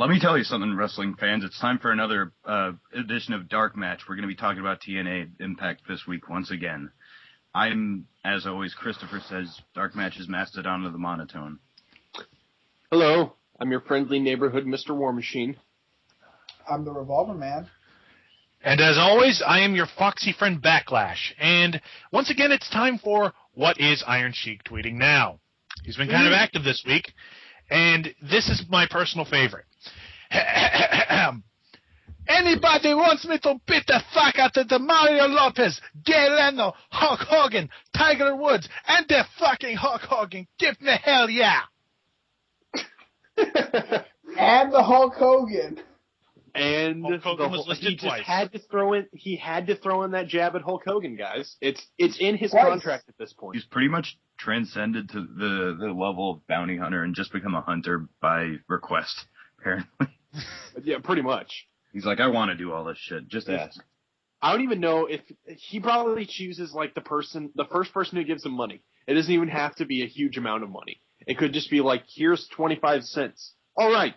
Let me tell you something, wrestling fans. It's time for another edition of Dark Match. We're going to be talking about TNA Impact this week once again. I'm, as always, Christopher says, Dark Match is Mastodon of the Monotone. Hello, I'm your friendly neighborhood Mr. War Machine. I'm the Revolver Man. And as always, I am your foxy friend Backlash. And once again, it's time for What is Iron Sheik Tweeting Now? He's been kind of active this week, and this is my personal favorite. Anybody wants me to beat the fuck out of the Mario Lopez, Jay Leno, Hulk Hogan, Tiger Woods, and the fucking Hulk Hogan? Give me hell yeah! And the Hulk Hogan. And Hulk Hogan was listed twice. He had to throw in that jab at Hulk Hogan, guys. It's in his contract at this point. He's pretty much transcended to the level of bounty hunter and just become a hunter by request, apparently. Yeah, pretty much. He's like, I want to do all this shit. Just ask. I don't even know if he probably chooses like the first person who gives him money. It doesn't even have to be a huge amount of money. It could just be like, here's 25 cents. All right.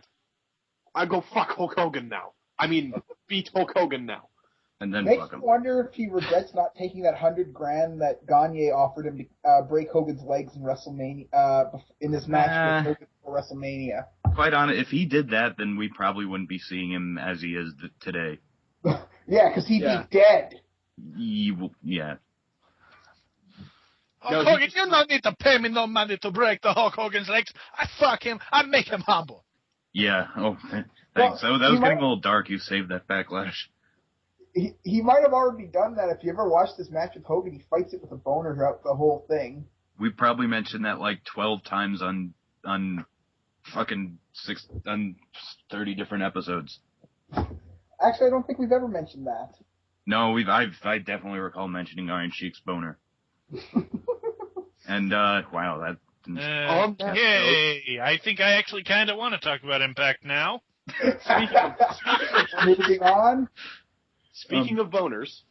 I go fuck Hulk Hogan now. I mean, beat Hulk Hogan now. And then Makes fuck him. me wonder if he regrets not taking that $100,000 that Gagne offered him to break Hogan's legs in WrestleMania in this match with Hogan for WrestleMania. Quite honest, if he did that, then we probably wouldn't be seeing him as he is today. Yeah, because he'd be dead. Yeah. Hulk Hogan, you don't need to pay me no money to break the Hulk Hogan's legs. I fuck him. I make him humble. Yeah. Oh, thanks. That was getting a little dark. You saved that Backlash. He might have already done that. If you ever watched this match with Hogan, he fights it with a boner throughout the whole thing. We probably mentioned that like 12 times on fucking 30 different episodes. Actually, I don't think we've ever mentioned that. No, I definitely recall mentioning Iron Sheik's boner. And wow, that. Yay! I think I actually kind of want to talk about Impact now. Moving on. Speaking of boners.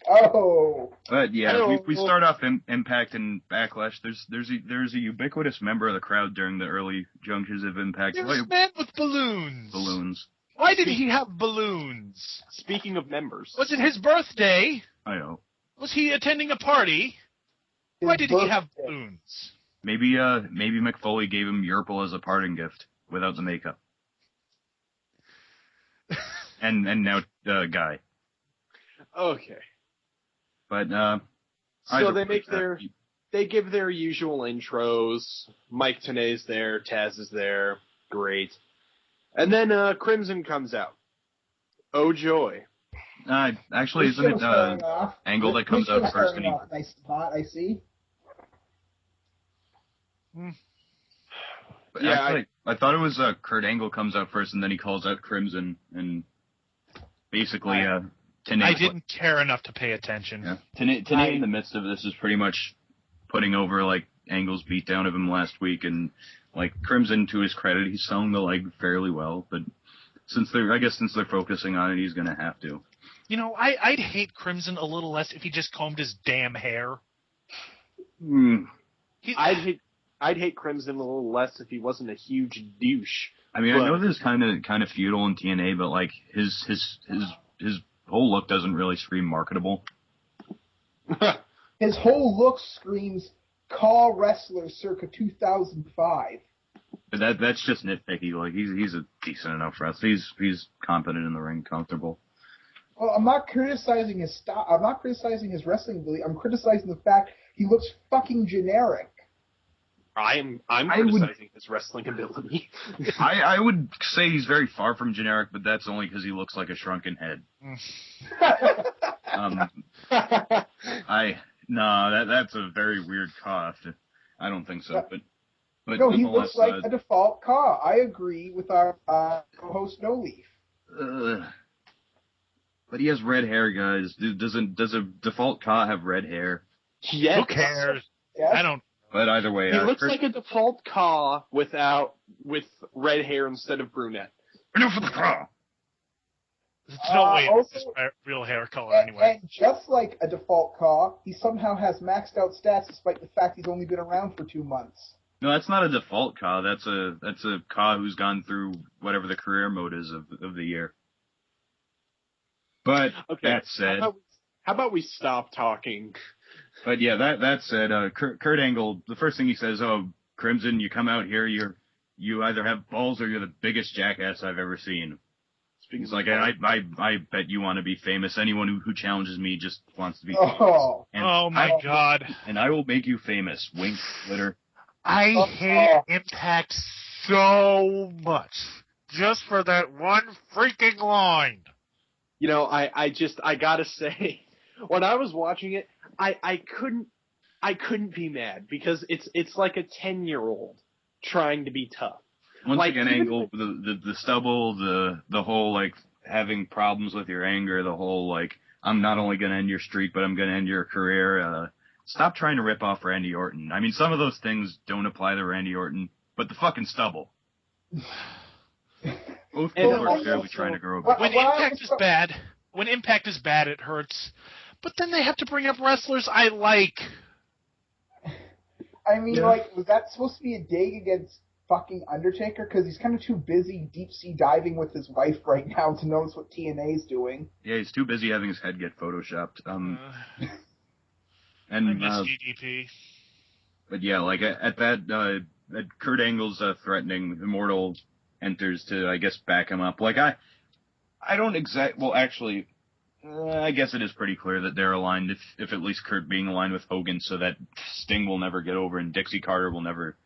Oh. But yeah, we start off Impact and Backlash. There's a ubiquitous member of the crowd during the early junctures of Impact. There's a man with balloons. Balloons. Why did he have balloons? Speaking of members. Was it his birthday? I know. Was he attending a party? Why did he have balloons? Maybe McFoley gave him Yerple as a parting gift without the makeup. and now Guy. Okay. But so they give their usual intros. Mike Tenay's there, Taz is there, great. And then Crimson comes out. Oh joy. Actually, isn't it Angle that comes out first? Nice spot, I see. But yeah, actually, I thought it was Kurt Angle comes out first, and then he calls out Crimson, and basically Tenay. I didn't care enough to pay attention. Yeah. Tenay in the midst of this is pretty much putting over like Angle's beatdown of him last week, and like Crimson, to his credit, he's selling the leg fairly well, but since they're focusing on it, he's gonna have to. You know, I'd hate Crimson a little less if he just combed his damn hair. I'd hate Crimson a little less if he wasn't a huge douche. I mean, I know this is kind of feudal in TNA, but like his whole look doesn't really scream marketable. His whole look screams call wrestler circa 2005. But that's just nitpicky. Like he's a decent enough wrestler. He's competent in the ring, comfortable. Well, I'm not criticizing his style. I'm not criticizing his wrestling ability. I'm criticizing the fact he looks fucking generic. I'm criticizing his wrestling ability. I would say he's very far from generic, but that's only because he looks like a shrunken head. That's a very weird cough. I don't think so, but no, he looks like a default Ka. I agree with our co-host No Leaf. But he has red hair, guys. Does a default Ka have red hair? Yes. Who cares? Yes. I don't. But either way, he looks like a default Ka with red hair instead of brunette. Enough for the Ka. There's no way it's his real hair color anyway. And just like a default Ka, he somehow has maxed out stats despite the fact he's only been around for 2 months. No, that's not a default Ka. That's a Ka who's gone through whatever the career mode is of the year. But Okay. that said, how about we stop talking? But yeah, that said, Kurt Angle, the first thing he says, "Oh, Crimson, you come out here, you either have balls or you're the biggest jackass I've ever seen." He's like, I bet you want to be famous. Anyone who challenges me just wants to be famous. Oh my God! And I will make you famous. Wink, glitter. I hate Impact so much just for that one freaking line. You know, I gotta say, when I was watching it, I couldn't be mad because it's like a 10-year-old trying to be tough. Once like, again, Angle, the stubble, the whole like having problems with your anger, the whole like I'm not only gonna end your streak, but I'm gonna end your career. Stop trying to rip off Randy Orton. I mean, some of those things don't apply to Randy Orton, but the fucking stubble. Both people are clearly trying to grow. When Impact is bad, it hurts. But then they have to bring up wrestlers I like. I mean, was that supposed to be a dig against fucking Undertaker? Because he's kind of too busy deep sea diving with his wife right now to notice what TNA is doing. Yeah, he's too busy having his head get photoshopped. I miss GDP. But yeah, like at that Kurt Angle's threatening, Immortal enters to, I guess, back him up. Like I don't well, actually, I guess it is pretty clear that they're aligned. If at least Kurt being aligned with Hogan, so that Sting will never get over and Dixie Carter will never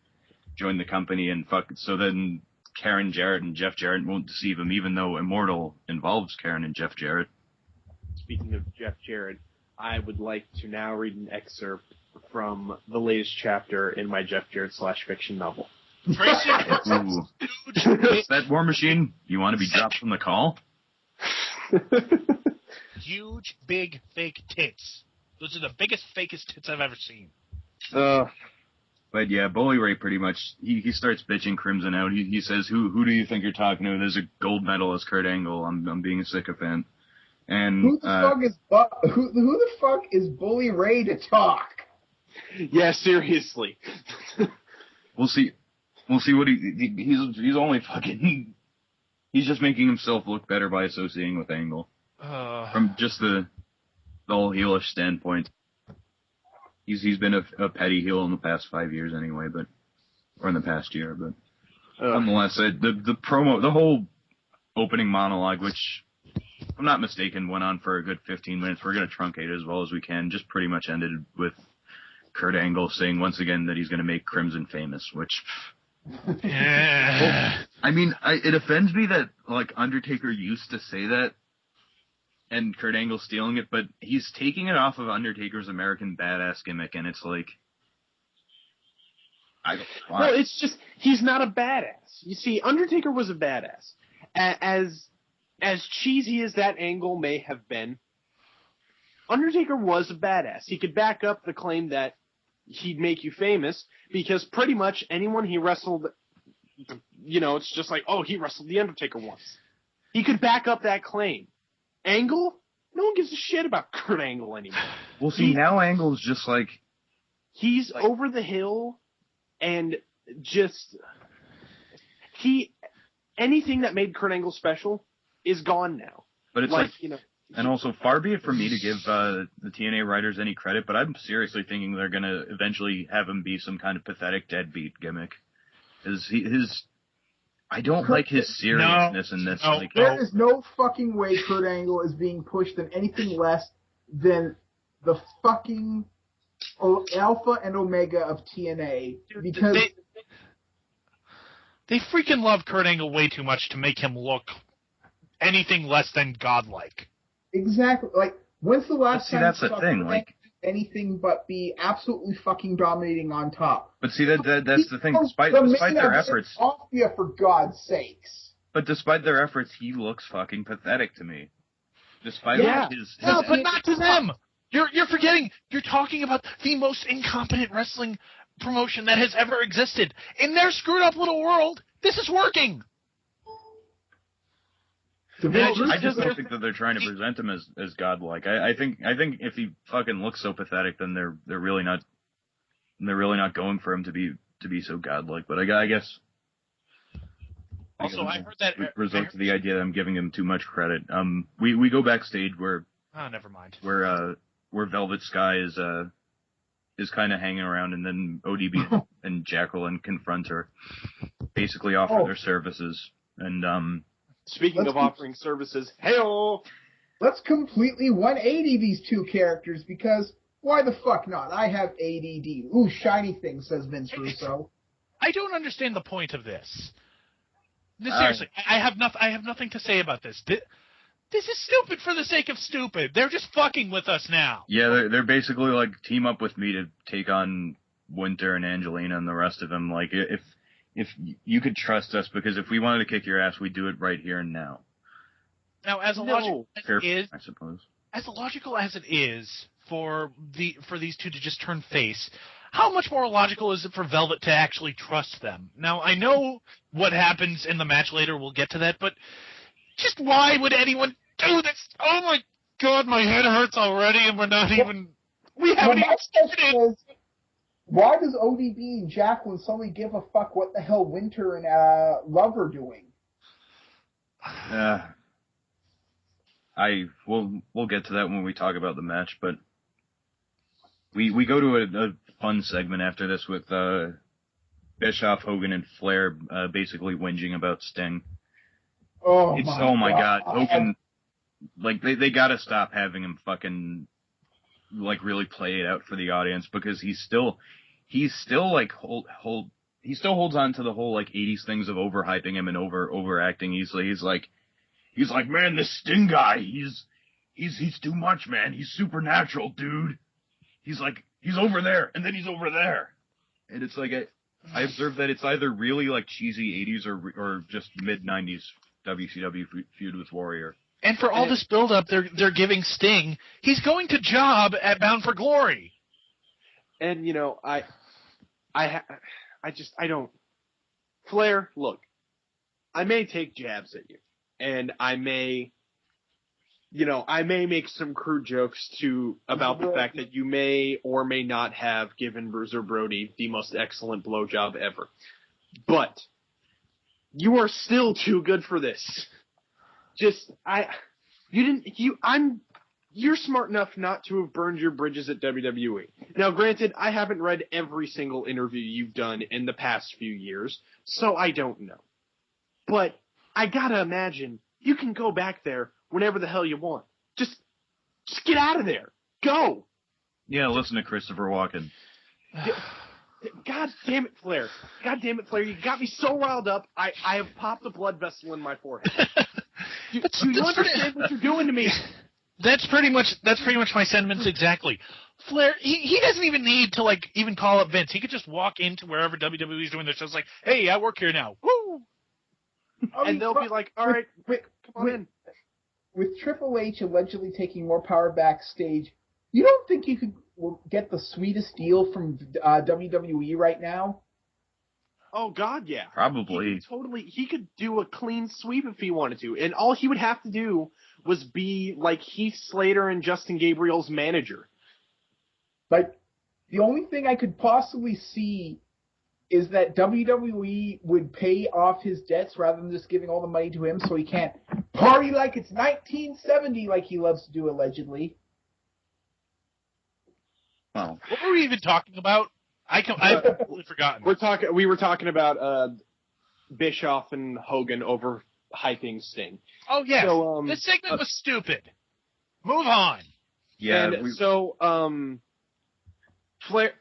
join the company, and so then Karen Jarrett and Jeff Jarrett won't deceive him, even though Immortal involves Karen and Jeff Jarrett. Speaking of Jeff Jarrett, I would like to now read an excerpt from the latest chapter in my Jeff Jarrett /fiction novel. Tracy Ooh. Is that War Machine? You want to be dropped from the call? Huge, big, fake tits. Those are the biggest, fakest tits I've ever seen. But yeah, Bully Ray pretty much, he starts bitching Crimson out. He says, who do you think you're talking to? There's a gold medalist, Kurt Angle. I'm being a sycophant. And who the fuck is Bully Ray to talk? Yeah, seriously. We'll see what he's only fucking, he's just making himself look better by associating with Angle. From just the whole heelish standpoint. He's been a petty heel in the past 5 years anyway, or in the past year, but nonetheless, the promo, the whole opening monologue, which, if I'm not mistaken, went on for a good 15 minutes. We're going to truncate it as well as we can. Just pretty much ended with Kurt Angle saying once again that he's going to make Crimson famous, which, Yeah. I mean, it offends me that like Undertaker used to say that, and Kurt Angle stealing it, but he's taking it off of Undertaker's American Badass gimmick, and it's like, well, it's just he's not a badass. You see, Undertaker was a badass. As cheesy as that angle may have been, Undertaker was a badass. He could back up the claim that he'd make you famous because pretty much anyone he wrestled, it's just like, oh, he wrestled The Undertaker once. He could back up that claim. Angle? No one gives a shit about Kurt Angle anymore. Well, see, now Angle's just like... He's over the hill, and just... Anything that made Kurt Angle special is gone now. But it's like and also, far be it from me to give the TNA writers any credit, but I'm seriously thinking they're going to eventually have him be some kind of pathetic deadbeat gimmick. I don't like his seriousness in this. There is no fucking way Kurt Angle is being pushed in anything less than the fucking alpha and omega of TNA. Because they freaking love Kurt Angle way too much to make him look anything less than godlike. Exactly. Like, when's the last time that's the thing. Like, anything but be absolutely fucking dominating on top? But see, that's the thing. Despite their efforts, Austria, for God's sakes. But despite their efforts, he looks fucking pathetic to me. Despite his no, but not to them. You're forgetting. You're talking about the most incompetent wrestling promotion that has ever existed. In their screwed up little world, this is working. I just don't think that they're trying to present him as godlike. I think if he fucking looks so pathetic, then they're really not going for him to be to be so godlike, but I guess. Also, I heard that resort to the idea that I'm giving him too much credit. We go backstage where. Oh, never mind. Where Velvet Sky is kind of hanging around, and then ODB and Jacqueline confront her, basically offer their services. And speaking of offering services, hey-oh! Let's completely 180 these two characters, because why the fuck not? I have ADD. Ooh, shiny thing, says Vince Russo. I don't understand the point of this. Seriously, I have nothing to say about this. This is stupid for the sake of stupid. They're just fucking with us now. Yeah, they're basically like, team up with me to take on Winter and Angelina and the rest of them. Like, if you could trust us, because if we wanted to kick your ass, we'd do it right here and now. Now, as logical as it is, I suppose. As logical as it is for these two to just turn face, how much more logical is it for Velvet to actually trust them? Now, I know what happens in the match later. We'll get to that, but just why would anyone do this? Oh my God, my head hurts already, and we're not even. We haven't even started. Why does ODB and Jacqueline suddenly give a fuck what the hell Winter and Love are doing? We'll get to that when we talk about the match, but we go to a fun segment after this with Bischoff, Hogan, and Flair basically whinging about Sting. Oh my God. Hogan, like, they gotta stop having him fucking, like, really play it out for the audience, because he's still like, he still holds on to the whole, like, 80s things of overhyping him and overacting easily. He's like, man, this Sting guy, he's too much, man. He's supernatural, dude. He's like, he's over there, and then he's over there. And it's like, I observed that it's either really, like, cheesy 80s or just mid-90s WCW feud with Warrior. And for all this build-up they're giving Sting, he's going to job at Bound for Glory. And, you know, I don't. Flair, look, I may take jabs at you, and I may make some crude jokes about the fact that you may or may not have given Bruiser Brody the most excellent blowjob ever. But you are still too good for this. You're smart enough not to have burned your bridges at WWE. Now, granted, I haven't read every single interview you've done in the past few years, so I don't know. But I gotta imagine you can go back there whenever the hell you want. Just get out of there. Go. Yeah, listen to Christopher Walken. God damn it, Flair. God damn it, Flair. You got me so riled up, I have popped a blood vessel in my forehead. Do you understand what you're doing to me? That's pretty much my sentiments exactly. Flair, he doesn't even need to, like, even call up Vince. He could just walk into wherever WWE's doing their shows, like, hey, I work here now. Woo! And they'll be like, all right, come on in. With Triple H allegedly taking more power backstage, you don't think you could get the sweetest deal from WWE right now? Oh, God, yeah. Probably. He could do a clean sweep if he wanted to. And all he would have to do was be like Heath Slater and Justin Gabriel's manager. Like, the only thing I could possibly see is that WWE would pay off his debts rather than just giving all the money to him so he can't party like it's 1970 like he loves to do, allegedly. Oh. What were we even talking about? I've completely forgotten. We were talking about Bischoff and Hogan overhyping Sting. Oh, yeah. So, this segment was stupid. Move on. Yeah. And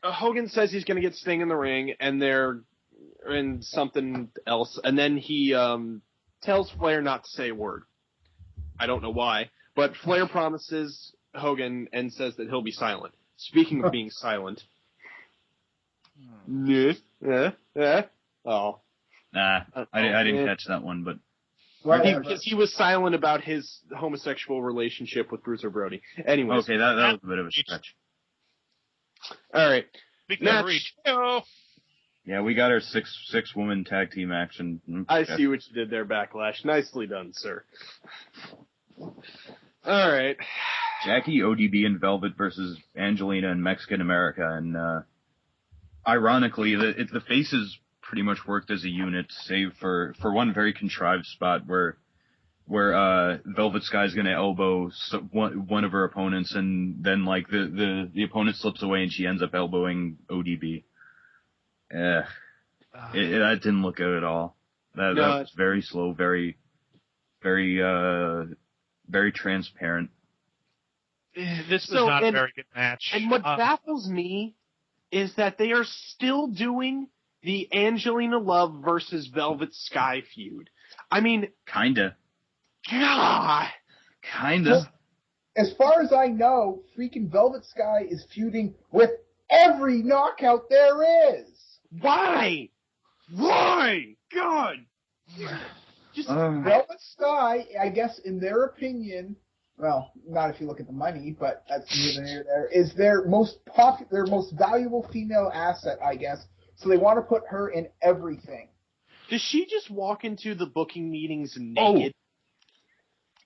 Hogan says he's going to get Sting in the ring, and they're in something else, and then he tells Flair not to say a word. I don't know why, but Flair promises Hogan and says that he'll be silent. Speaking of being silent. Oh. Nah, I didn't catch that one, but... Because he was silent about his homosexual relationship with Bruiser Brody. Anyways. Okay, that was a bit of a stretch. All right. Match. Yeah, we got our six-woman tag team action. I see what you did there, Backlash. Nicely done, sir. All right. Jackie, ODB, and Velvet versus Angelina and Mexican America, and ironically, the faces pretty much worked as a unit, save for one very contrived spot where Velvet Sky's gonna elbow one of her opponents, and then like the opponent slips away and she ends up elbowing ODB. That didn't look good at all. That was very slow, very transparent. This was not a very good match. And what baffles me is that they are still doing the Angelina Love versus Velvet Sky feud. I mean, kinda. God. Kinda. Well, as far as I know, freaking Velvet Sky is feuding with every knockout there is. Why? Why? God. Just Velvet Sky, I guess, in their opinion, well, not if you look at the money, but that's neither here nor there, is their most valuable female asset, I guess. So they want to put her in everything. Does she just walk into the booking meetings naked?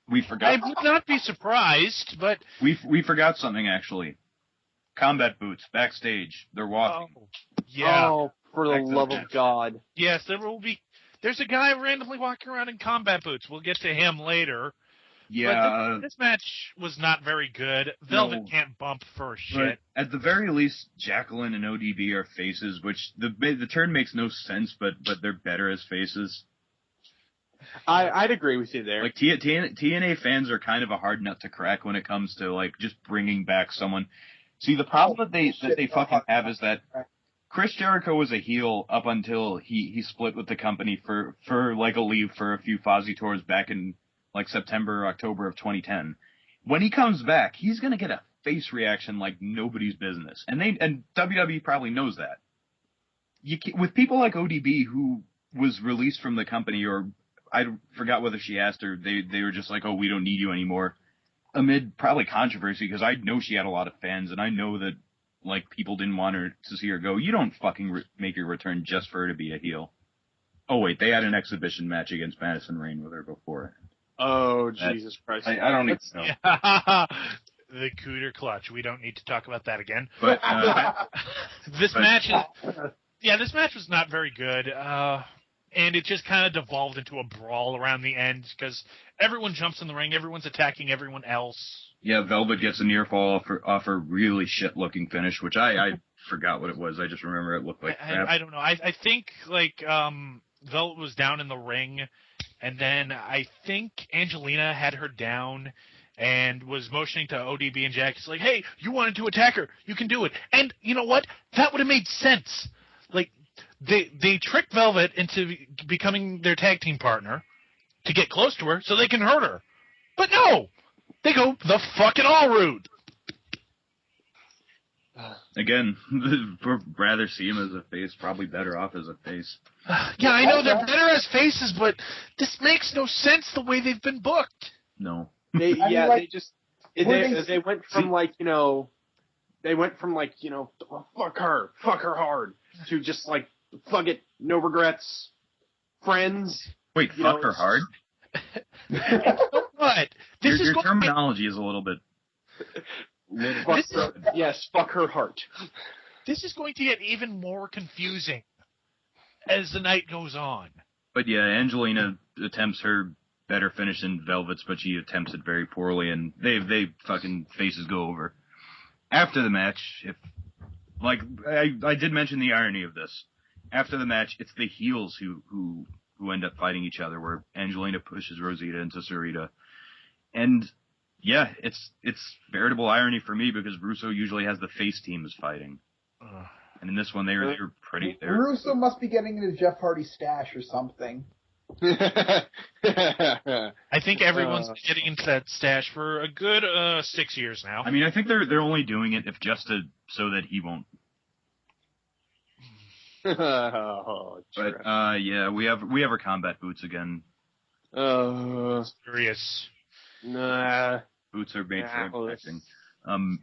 We forgot. I would not be surprised, but we forgot something actually. Combat boots backstage. They're walking. Yeah. Oh, for the love of God. Yes, there's a guy randomly walking around in combat boots. We'll get to him later. Yeah. But this match was not very good. Velvet can't bump for shit. But at the very least, Jacqueline and ODB are faces, which the term makes no sense, but they're better as faces. I'd agree with you there. Like TNA fans are kind of a hard nut to crack when it comes to like just bringing back someone. See, the problem that they fucking have is that Chris Jericho was a heel up until he split with the company for like a leave for a few Fozzy tours back in like September or October of 2010. When he comes back, he's gonna get a face reaction like nobody's business, and WWE probably knows that. With people like ODB, who was released from the company, or I forgot whether she asked or they were just like, oh, we don't need you anymore, amid probably controversy, because I know she had a lot of fans, and I know that like people didn't want her to see her go. You don't fucking make your return just for her to be a heel. Oh wait, they had an exhibition match against Madison Rayne with her before. Oh, Jesus Christ. I don't even know. The Cooter Clutch. We don't need to talk about that again. But this match was not very good. And it just kind of devolved into a brawl around the end because everyone jumps in the ring, everyone's attacking everyone else. Yeah, Velvet gets a near fall off a really shit looking finish, which I forgot what it was. I just remember it looked like crap. I don't know. I think like Velvet was down in the ring, and then I think Angelina had her down and was motioning to ODB and Jack. It's like, hey, you wanted to attack her, you can do it. And you know what? That would have made sense. Like they tricked Velvet into becoming their tag team partner to get close to her so they can hurt her. But no, they go the fucking all route. Again, we'd rather see him as a face. Probably better off as a face. Yeah, I know they're better as faces, but this makes no sense the way they've been booked. No. They went from fuck her hard, to just like fuck it, no regrets, friends. Wait, fuck her hard? What? Your terminology is a little bit. Yes, fuck her heart. This is going to get even more confusing as the night goes on. But yeah, Angelina attempts her better finish than Velvet's, but she attempts it very poorly, and they fucking faces go over. After the match, I did mention the irony of this. After the match, it's the heels who end up fighting each other, where Angelina pushes Rosita into Sarita. And yeah, it's veritable irony for me because Russo usually has the face teams fighting. And in this one, they were pretty. Russo must be getting into Jeff Hardy's stash or something. I think everyone's been getting into that stash for a good 6 years now. I mean, I think they're only doing it so that he won't. But yeah, we have our combat boots again. Serious. Nah. Boots are made for impacting.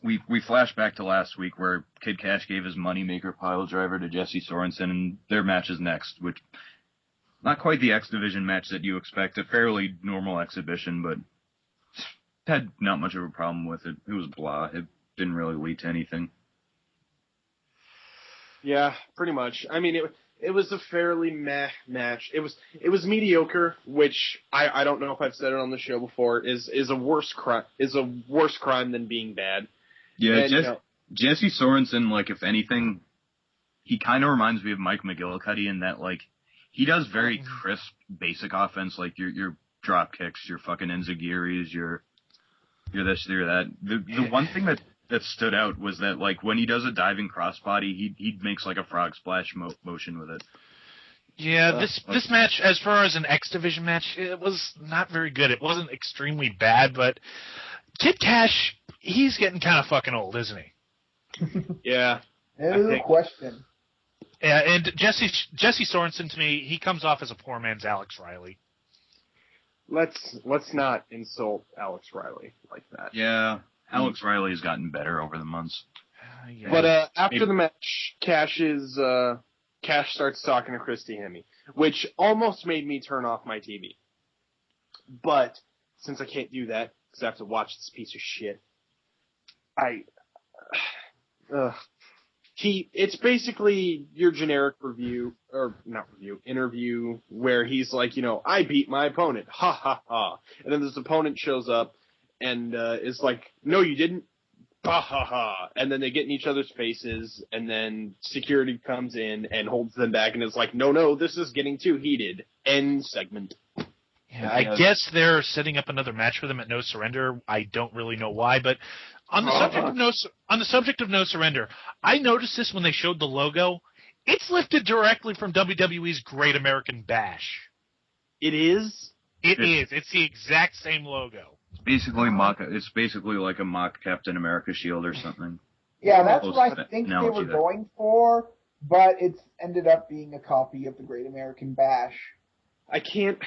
We flash back to last week where Kid Cash gave his moneymaker pile driver to Jesse Sorensen, and their match is next, which not quite the X Division match that you expect, a fairly normal exhibition, but had not much of a problem with it. It was blah. It didn't really lead to anything. Yeah, pretty much. I mean, it was a fairly meh match. It was mediocre, which I don't know if I've said it on the show before, is a worse crime than being bad. Yeah, And, Jesse Sorensen, like, if anything, he kind of reminds me of Mike McGillicuddy in that, like, he does very crisp, basic offense, like your drop kicks, your fucking enzuigiris, your this, your that. The one thing that stood out was that, like, when he does a diving crossbody, he makes, like, a frog splash motion with it. Yeah, this match, as far as an X Division match, it was not very good. It wasn't extremely bad, but Kid Cash, he's getting kind of fucking old, isn't he? Yeah. No question. Yeah, and Jesse Sorensen, to me, he comes off as a poor man's Alex Riley. Let's not insult Alex Riley like that. Yeah, Alex Riley has gotten better over the months. Yeah. But after the match, Cash starts talking to Christy Hemme, which almost made me turn off my TV. But since I can't do that because I have to watch this piece of shit, it's basically your generic interview where he's like, I beat my opponent, ha ha ha, and then this opponent shows up and is like, no, you didn't, ha ha ha, and then they get in each other's faces, and then security comes in and holds them back and is like, no, this is getting too heated. End segment. Yeah, I guess they're setting up another match for them at No Surrender. I don't really know why, but on the subject of No Surrender, I noticed this when they showed the logo. It's lifted directly from WWE's Great American Bash. It is? It is. It's the exact same logo. It's basically like a mock Captain America shield or something. Yeah, that's what I think they were going for, but it's ended up being a copy of the Great American Bash. I can't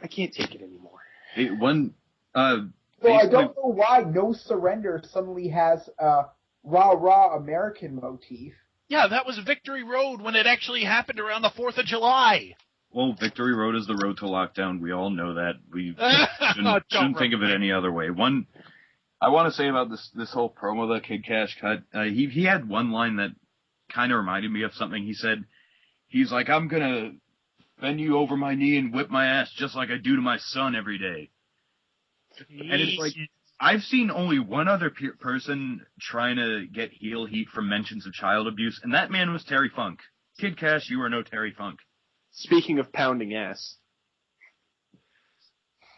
take it anymore. So I don't know why No Surrender suddenly has a rah-rah American motif. Yeah, that was Victory Road when it actually happened around the 4th of July. Well, Victory Road is the road to lockdown. We all know that. We shouldn't think of it any other way. One, I want to say about this whole promo that Kid Cash cut, he had one line that kind of reminded me of something. He's like, I'm going to bend you over my knee and whip my ass just like I do to my son every day. And it's like, I've seen only one other person trying to get heel heat from mentions of child abuse, and that man was Terry Funk. Kid Cash, you are no Terry Funk. Speaking of pounding ass.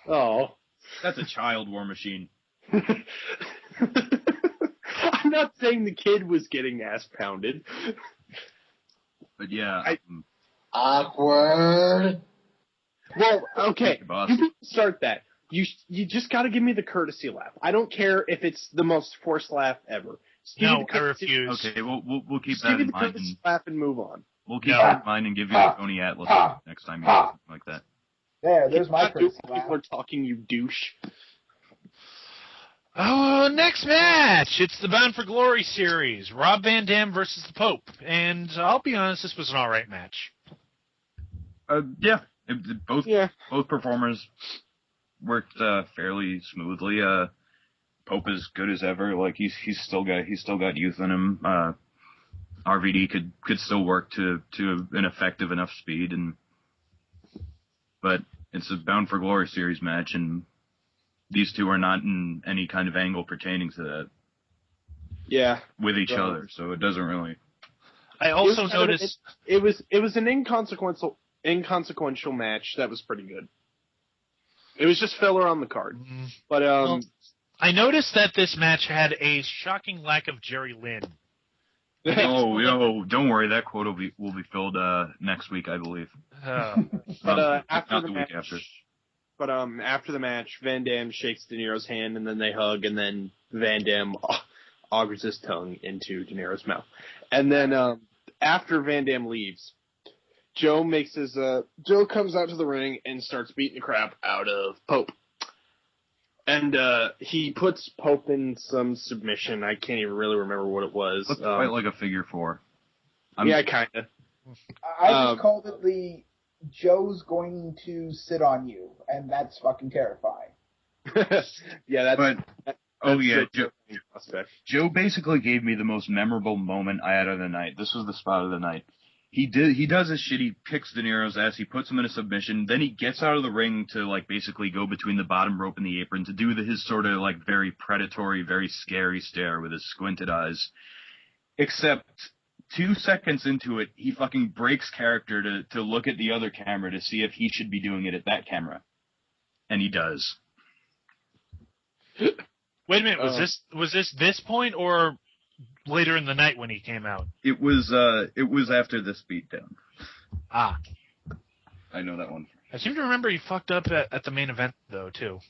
Oh. That's a child war machine. I'm not saying the kid was getting ass pounded. But yeah. Awkward. Well, okay. You can start that. You just got to give me the courtesy laugh. I don't care if it's the most forced laugh ever. No, I refuse. Okay, we'll keep that in mind. Courtesy laugh and move on. We'll keep that in mind and give you a Tony Atlas next time you do something like that. There's my courtesy laugh. People are talking, you douche. Oh, next match. It's the Bound for Glory series. Rob Van Dam versus the Pope. And I'll be honest, this was an alright match. Both performers worked fairly smoothly. Pope is good as ever. Like he's still got youth in him. RVD could still work to an effective enough speed, but it's a Bound for Glory series match, and these two are not in any kind of angle pertaining to that. Yeah, with each other, so it doesn't really. I also noticed it was an inconsequential match that was pretty good. It was just filler on the card, but I noticed that this match had a shocking lack of Jerry Lynn. Don't worry, that quote will be filled next week, I believe. But after the match, Van Dam shakes De Niro's hand, and then they hug, and then Van Dam augers his tongue into De Niro's mouth, and then after Van Dam leaves, Joe comes out to the ring and starts beating the crap out of Pope. And he puts Pope in some submission. I can't even really remember what it was. Looks quite like a figure four. Yeah, kind of. I just called it the Joe's going to sit on you, and that's fucking terrifying. Yeah, that's... Oh yeah, Joe basically gave me the most memorable moment I had of the night. This was the spot of the night. He does his shit, he kicks De Niro's ass, he puts him in a submission, then he gets out of the ring to, like, basically go between the bottom rope and the apron to do his sort of, like, very predatory, very scary stare with his squinted eyes. Except 2 seconds into it, he fucking breaks character to look at the other camera to see if he should be doing it at that camera. And he does. Wait a minute, was this point or later in the night when he came out? It was after this beatdown. Ah. I know that one. I seem to remember he fucked up at the main event though too.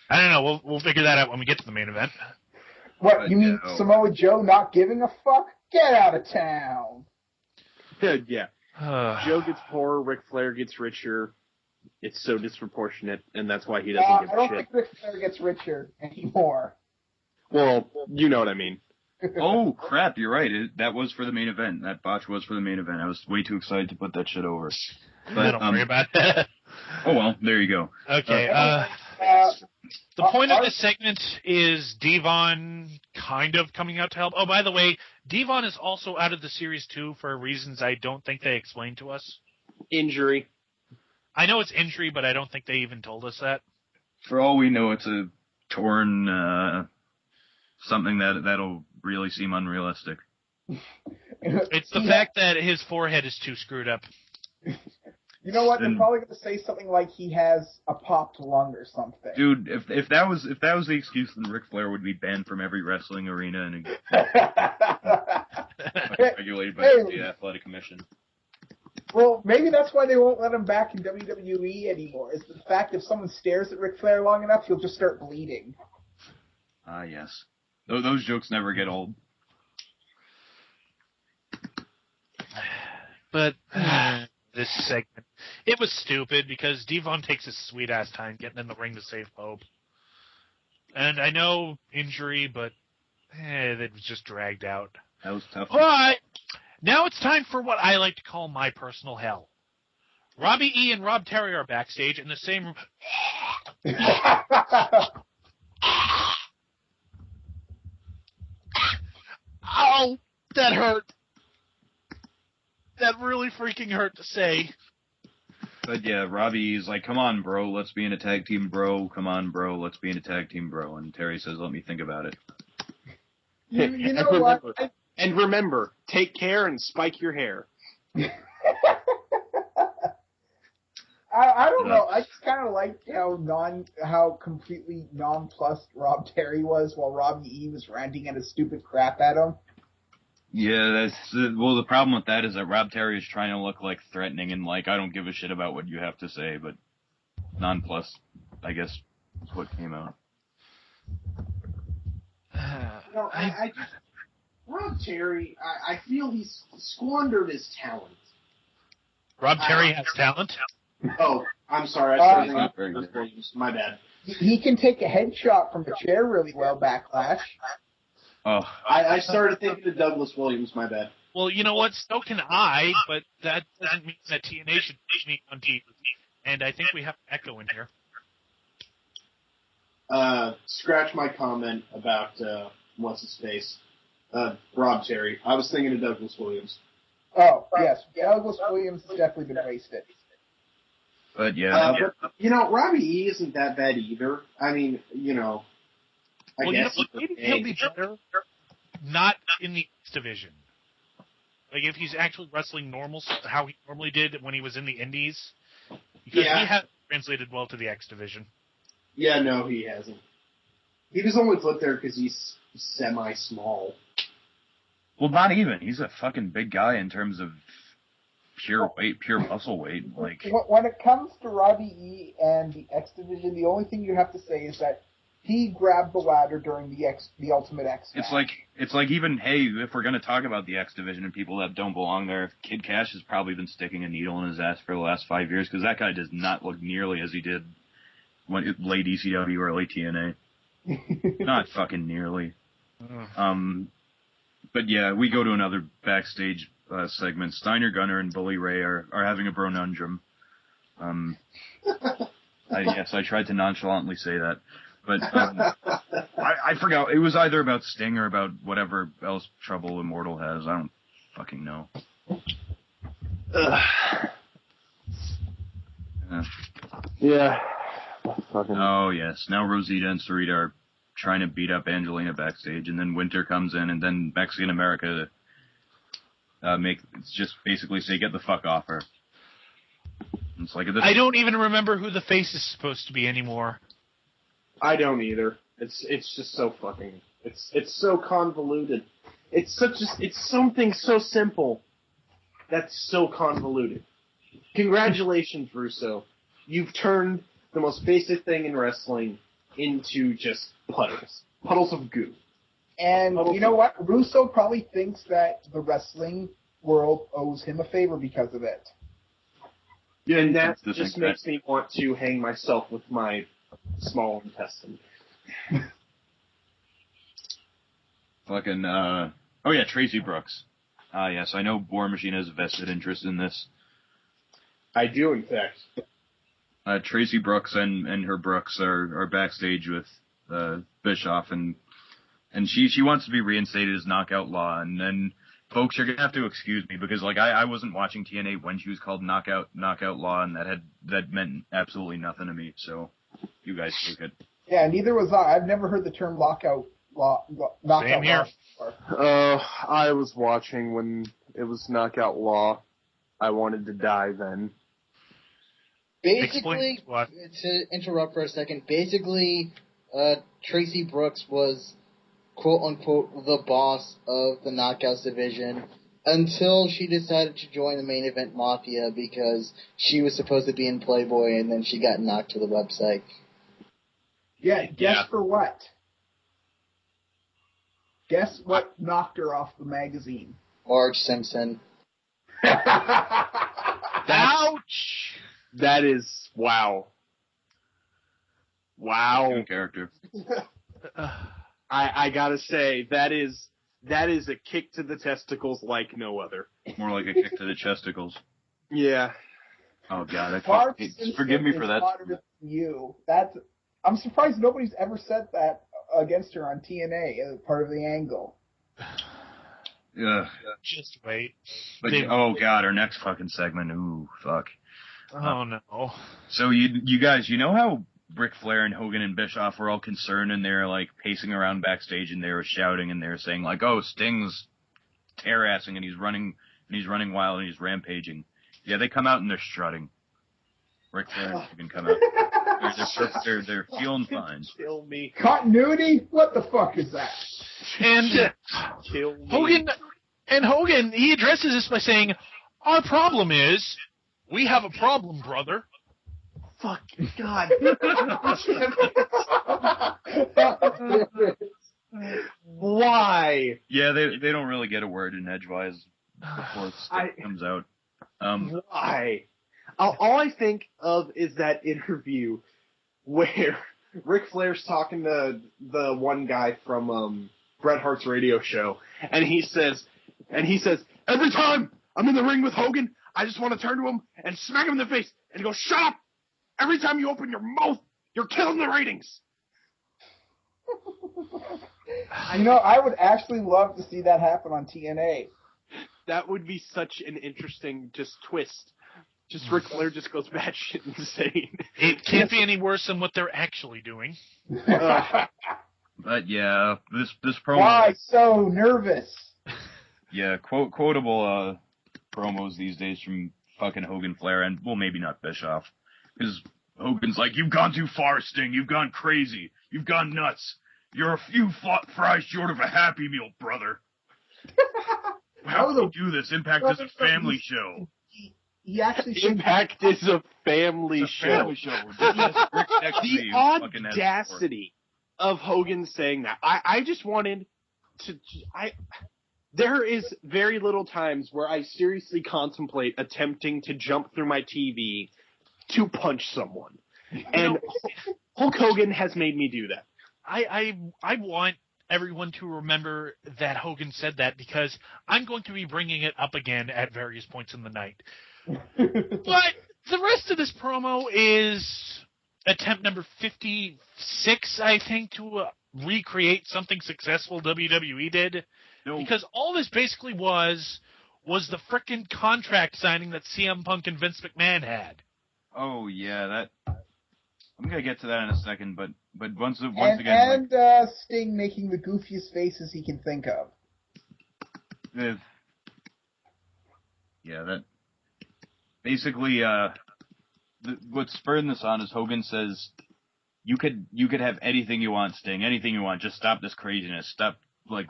I don't know, we'll figure that out when we get to the main event. What, you mean Samoa Joe not giving a fuck? Get out of town! Yeah. Joe gets poorer, Ric Flair gets richer. It's so disproportionate, and that's why he doesn't give a shit. I don't think Ric Flair gets richer anymore. Well, you know what I mean. Oh, crap, you're right. That was for the main event. That botch was for the main event. I was way too excited to put that shit over. But, don't worry about it. Oh, well, there you go. Okay, the point of this segment is Devon kind of coming out to help. Oh, by the way, Devon is also out of the series too for reasons I don't think they explained to us. Injury. I know it's injury, but I don't think they even told us that. For all we know, it's a torn something that'll really seem unrealistic. It's the fact that his forehead is too screwed up. You know what? They're probably going to say something like he has a popped lung or something. Dude, if that was the excuse, then Ric Flair would be banned from every wrestling arena and regulated by the Athletic Commission. Well, maybe that's why they won't let him back in WWE anymore. Is the fact if someone stares at Ric Flair long enough, he'll just start bleeding. Ah, yes. Those jokes never get old. But this segment, it was stupid because Devon takes his sweet ass time getting in the ring to save Pope. And I know injury, but it was just dragged out. That was tough. All right. Now it's time for what I like to call my personal hell. Robbie E. and Rob Terry are backstage in the same room. Ow! That hurt. That really freaking hurt to say. But yeah, Robbie's like, come on, bro, let's be in a tag team, bro. Come on, bro, let's be in a tag team, bro. And Terry says, let me think about it. You know what? And remember, take care and spike your hair. I don't know. I just kind of liked how completely nonplussed Rob Terry was while Robbie E was ranting at his stupid crap at him. Yeah, the problem with that is that Rob Terry is trying to look like threatening and like I don't give a shit about what you have to say, but nonplussed, I guess, is what came out. Rob Terry, I feel he's squandered his talent. Rob Terry has talent? Oh, I'm sorry. I not very good. My bad. He can take a headshot from a chair really well, Backlash. Oh, I started thinking of Douglas Williams. My bad. Well, you know what? So can I, but that doesn't mean that TNA should push me on TV. And I think we have Echo in here. Scratch my comment about what's his face, Rob Terry. I was thinking of Douglas Williams. Oh yes, Douglas Williams has definitely been wasted. But yeah, but, Robbie E isn't that bad either. I mean, I guess maybe he'll be better. Not in the X division. Like if he's actually wrestling normal, how he normally did when he was in the Indies, because he hasn't translated well to the X division. Yeah, no, he hasn't. He was only put there because he's semi-small. well, not even. He's a fucking big guy in terms of pure weight, pure muscle weight. Like when it comes to Robbie E and the X division, the only thing you have to say is that he grabbed the ladder during the Ultimate X match. It's like even, hey, if we're going to talk about the X division and people that don't belong there, Kid Cash has probably been sticking a needle in his ass for the last 5 years because that guy does not look nearly as he did when late ECW or late TNA. Not fucking nearly. But yeah, we go to another backstage segment. Steiner Gunner and Bully Ray are having a bronundrum. Yes, I tried to nonchalantly say that. But I forgot. It was either about Sting or about whatever else trouble Immortal has. I don't fucking know. Yeah. Fucking. Oh, yes. Now Rosita and Sarita are trying to beat up Angelina backstage, and then Winter comes in, and then Mexican America just basically say, get the fuck off her. It's like I don't even remember who the face is supposed to be anymore. I don't either. It's just so fucking. It's so convoluted. It's something so simple that's so convoluted. Congratulations, Russo. You've turned the most basic thing in wrestling into just puddles of goo. And you know what? Russo probably thinks that the wrestling world owes him a favor because of it. Yeah, and that just makes me want to hang myself with my small intestine. Fucking, oh yeah, Tracy Brooks. Yes, I know War Machine has a vested interest in this. I do, in fact. Tracy Brooks and her Brooks are backstage with Bischoff, and she wants to be reinstated as Knockout Law, and then folks, you're gonna have to excuse me because like I wasn't watching TNA when she was called Knockout Law, and that meant absolutely nothing to me. So you guys take it. Yeah, neither was I. I've never heard the term knockout law. Same here. I was watching when it was Knockout Law. I wanted to die then. Basically, to interrupt for a second, Tracy Brooks was quote-unquote the boss of the Knockouts division until she decided to join the Main Event Mafia because she was supposed to be in Playboy and then she got knocked to the website. Yeah, guess for what? Guess what knocked her off the magazine? Marge Simpson. Ouch! That is, wow. Good character. I gotta say, that is a kick to the testicles like no other. More like a kick to the chesticles. Yeah. Oh God, forgive me for that. I'm surprised nobody's ever said that against her on TNA as part of the angle. Yeah. Just wait. But oh God, our next fucking segment. Ooh, fuck. Oh no. So you guys, you know how Ric Flair and Hogan and Bischoff were all concerned and they're like pacing around backstage and they were shouting and they were saying like, "Oh, Sting's tear-assing and he's running wild and he's rampaging." Yeah, they come out and they're strutting. Ric Flair and Hogan come out. They're feeling fine. Kill me. Continuity? What the fuck is that? And Kill me. Hogan, he addresses this by saying, "Our problem is we have a problem, brother." Fuck God. Why? Yeah, they don't really get a word in edgewise before Sting comes out. Why? All I think of is that interview where Ric Flair's talking to the one guy from Bret Hart's radio show, and he says, every time I'm in the ring with Hogan, I just want to turn to him and smack him in the face and go, "Shut up! Every time you open your mouth, you're killing the ratings." You know, I would actually love to see that happen on TNA. That would be such an interesting twist. Just Ric Flair just goes batshit insane. It can't be any worse than what they're actually doing. But yeah, this promo. Why so nervous? Yeah, quotable promos these days from fucking Hogan, Flair, and well, maybe not Bischoff, because Hogan's like, "You've gone too far, Sting. You've gone crazy. You've gone nuts. You're a few fries short of a Happy Meal, brother. How do you do this? Impact is a family show." He actually Impact is a family show. The audacity of Hogan saying that. I just wanted to. There is very little times where I seriously contemplate attempting to jump through my TV to punch someone, and Hulk Hogan has made me do that. I want everyone to remember that Hogan said that because I'm going to be bringing it up again at various points in the night. But the rest of this promo is attempt number 56, I think, to recreate something successful WWE did. No. Because all this basically was the frickin' contract signing that CM Punk and Vince McMahon had. Oh yeah, that. I'm gonna get to that in a second, but once again, and Sting making the goofiest faces he can think of. Yeah, that basically what's spurring this on is Hogan says you could have anything you want, Sting, anything you want, just stop this craziness, stop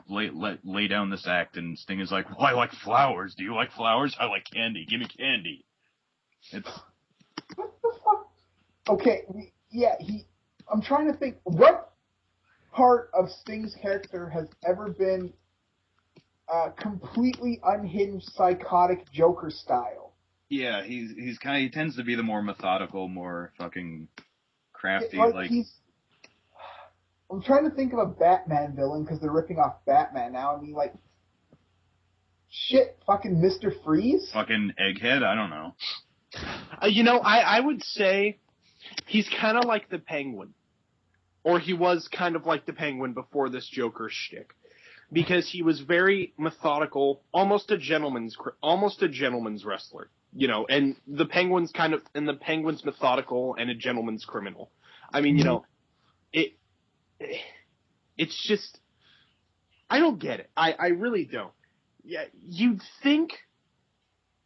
lay down this act. And Sting is like, well, I like flowers. Do you like flowers? I like candy. Give me candy. It's What the fuck? Okay, yeah, I'm trying to think, what part of Sting's character has ever been completely unhinged, psychotic Joker style? Yeah, he tends to be the more methodical, more fucking crafty. I'm trying to think of a Batman villain because they're ripping off Batman now. I mean, like, shit, fucking Mr. Freeze? Fucking Egghead? I don't know. I would say he's kind of like the Penguin. Or he was kind of like the Penguin before this Joker shtick. Because he was very methodical, almost a gentleman's wrestler. And the Penguin's methodical and a gentleman's criminal. I mean, it's just, I don't get it. I really don't. Yeah, you'd think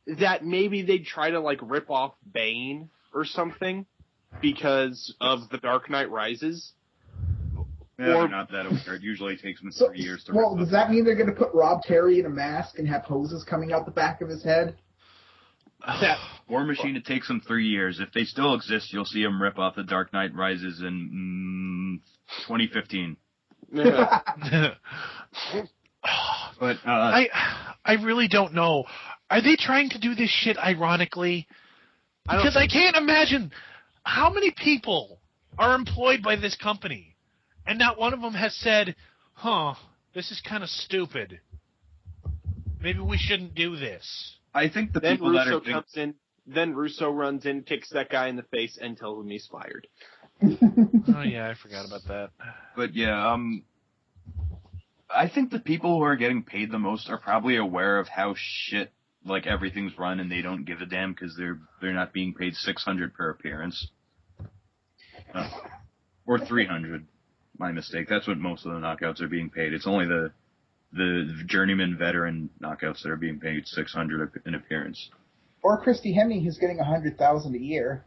that maybe they'd try to rip off Bane or something because of The Dark Knight Rises. Yeah, they're not that aware. It usually takes them 3 years to rip off. Does that mean they're going to put Rob Terry in a mask and have hoses coming out the back of his head? War Machine, it takes them 3 years. If they still exist, you'll see them rip off The Dark Knight Rises in 2015. But I really don't know. Are they trying to do this shit ironically? Because I can't imagine how many people are employed by this company, and not one of them has said, this is kind of stupid. Maybe we shouldn't do this. I think the then people Russo that are comes in. Then Russo runs in, kicks that guy in the face, and tells him he's fired. Oh yeah, I forgot about that. But yeah, I think the people who are getting paid the most are probably aware of how shit everything's run, and they don't give a damn because they're not being paid $600 per appearance, or $300. My mistake. That's what most of the knockouts are being paid. It's only the journeyman veteran knockouts that are being paid $600 an appearance. Or Christy Hemme, who's getting $100,000 a year.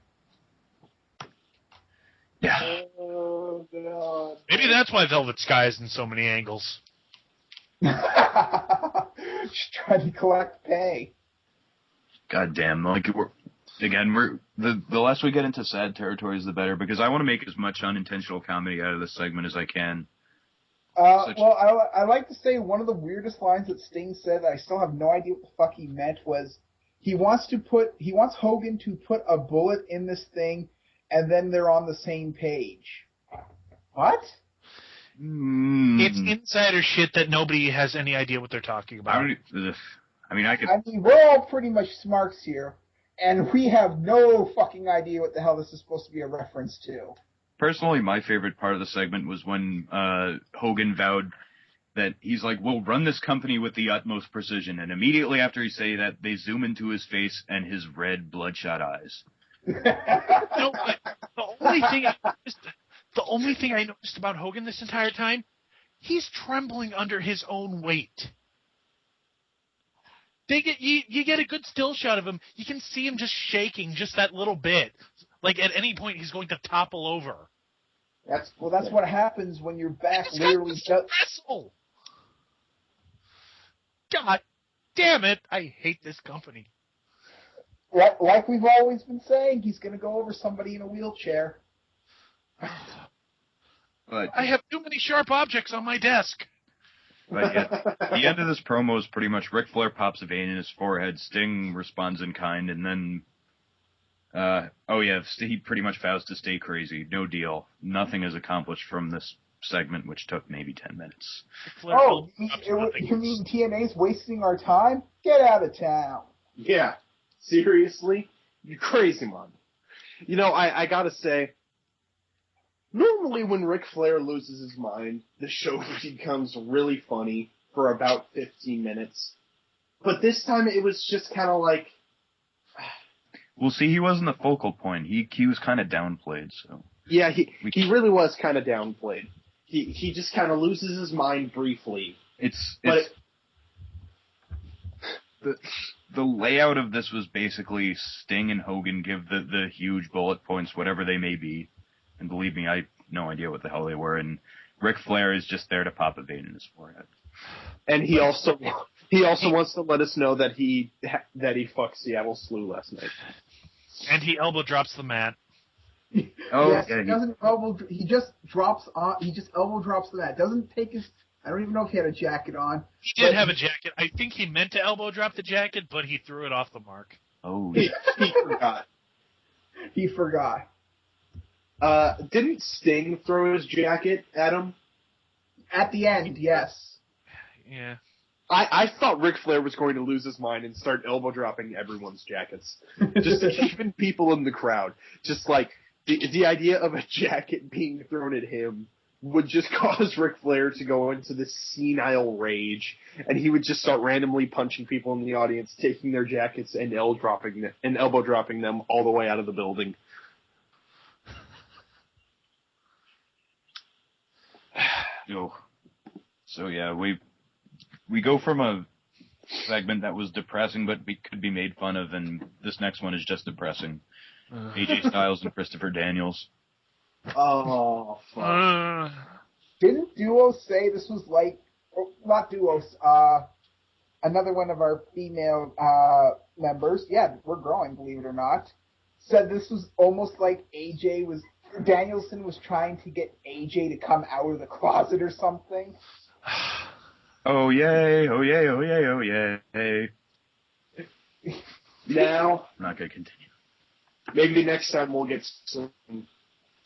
Yeah. Oh, God. Maybe that's why Velvet Sky is in so many angles. Just trying to collect pay. God damn. The less we get into sad territories, the better, because I want to make as much unintentional comedy out of this segment as I can. I like to say one of the weirdest lines that Sting said that I still have no idea what the fuck he meant was he wants Hogan to put a bullet in this thing and then they're on the same page. What? It's insider shit that nobody has any idea what they're talking about. We're all pretty much smarks here, and we have no fucking idea what the hell this is supposed to be a reference to. Personally, my favorite part of the segment was when Hogan vowed that he's like, we'll run this company with the utmost precision. And immediately after he say that, they zoom into his face and his red, bloodshot eyes. No, the only thing I noticed about Hogan this entire time, he's trembling under his own weight. You get a good still shot of him. You can see him just shaking just that little bit. At any point, he's going to topple over. That's what happens when your back literally does. Wrestle. God damn it! I hate this company. Like we've always been saying, he's going to go over somebody in a wheelchair. But I have too many sharp objects on my desk. But yeah, the end of this promo is pretty much Ric Flair pops a vein in his forehead, Sting responds in kind, and then he pretty much vows to stay crazy. No deal. Nothing is accomplished from this segment, which took maybe 10 minutes. You mean TNA's wasting our time? Get out of town. Yeah. Seriously? You crazy, man. I gotta say, Normally when Ric Flair loses his mind, the show becomes really funny for about 15 minutes. But this time it was just kind of like... Well, see, he wasn't the focal point. He was kind of downplayed, so... Yeah, he really was kind of downplayed. He just kind of loses his mind briefly. The layout of this was basically Sting and Hogan give the huge bullet points, whatever they may be. And believe me, I have no idea what the hell they were. And Ric Flair is just there to pop a vein in his forehead. And he also wants to let us know that he fucked Seattle Slew last night. And he elbow drops the mat. Oh, yes, yeah, he just elbow drops the mat. Doesn't take his. I don't even know if he had a jacket on. He did have a jacket. I think he meant to elbow drop the jacket, but he threw it off the mark. Oh, he forgot. He forgot. Didn't Sting throw his jacket at him? At the end, yes. Yeah. I thought Ric Flair was going to lose his mind and start elbow dropping everyone's jackets. Just even people in the crowd. Just like the idea of a jacket being thrown at him would just cause Ric Flair to go into this senile rage, and he would just start randomly punching people in the audience, taking their jackets and elbow dropping them all the way out of the building. So yeah, we go from a segment that was depressing but could be made fun of, and this next one is just depressing. AJ Styles and Christopher Daniels. Oh, fuck. Didn't Duo say this was like, not Duos, another one of our female members, yeah, we're growing, believe it or not, said this was almost like Danielson was trying to get AJ to come out of the closet or something. Oh yay, oh yay, oh yay, oh yay. Now, I'm not going to continue. Maybe next time we'll get some